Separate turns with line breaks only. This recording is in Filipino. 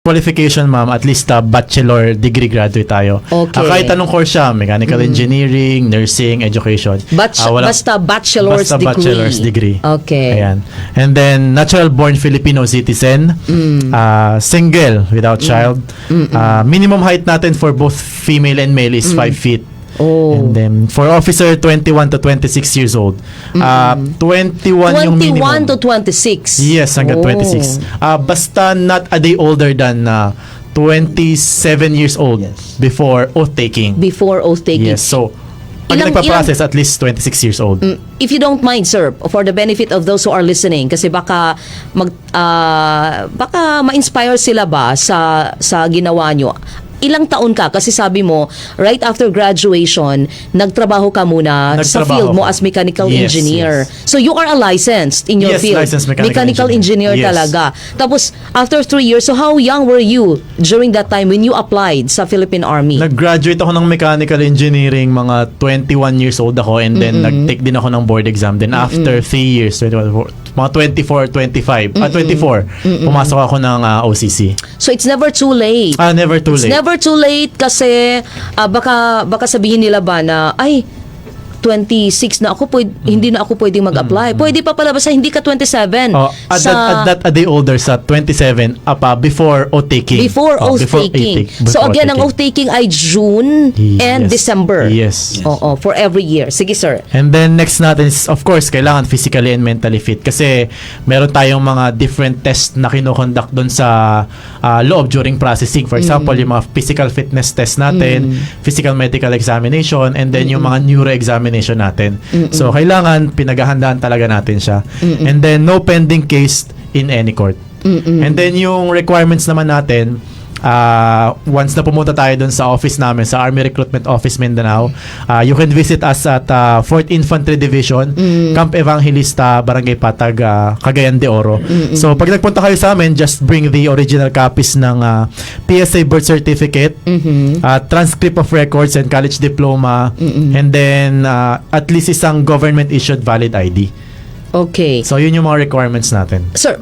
qualification, ma'am, at least bachelor degree graduate tayo.
Okay.
Kahit anong course siya, mechanical engineering, nursing, education.
Basta bachelor's
basta
degree.
bachelor's degree.
Okay.
Ayan. And then, natural-born Filipino citizen, single, without child. Minimum height natin for both female and male is 5 feet.
Oh.
And then, for officer, 21 to 26 years old. 21 yung minimum.
21 to 26.
Yes, hanggang 26. Basta not a day older than 27 years old before oath-taking.
Before oath-taking.
Yes, so pag nagpa-process, at least 26 years old.
If you don't mind, sir, for the benefit of those who are listening, kasi baka baka ma-inspire sila ba sa ginawa nyo. Ilang taon ka? Kasi sabi mo, right after graduation, nagtrabaho ka muna sa field mo as mechanical engineer.
Yes.
So you are a licensed in your field.
Licensed mechanical
engineer
yes.
talaga. Tapos, after 3 years, so how young were you during that time when you applied sa Philippine Army?
Nag-graduate ako ng mechanical engineering, mga 21 years old ako, and then nag-take din ako ng board exam. Then after 3 years, mga 24, 25, 24, pumasok ako ng OCC.
So it's never too late.
Never too late.
It's never too late kasi baka sabihin nila ba na ay 26 na ako, hindi na ako pwedeng mag-apply. Pwede pa pala basta hindi ka 27.
A day older sa 27 before oath-taking.
Before oath-taking. So again, ang oath-taking ay June and December.
Yes.
Oo, for every year. Sige, sir.
And then next natin is, of course, kailangan physically and mentally fit kasi meron tayong mga different tests na kinoconduct doon sa loob during processing. For example, yung mga physical fitness test natin, physical medical examination, and then yung mga neuro examination natin. So, kailangan pinaghahandaan talaga natin siya. And then, no pending case in any court. And then, yung requirements naman natin, once na pumunta tayo dun sa office namin, sa Army Recruitment Office Mindanao, you can visit us at 4th Infantry Division, Camp Evangelista, Barangay Patag, Cagayan de Oro. So, pag nagpunta kayo sa amin, just bring the original copies ng PSA birth certificate, transcript of records and college diploma, and then at least isang government-issued valid ID.
Okay.
So, yun yung mga requirements natin.
Sir,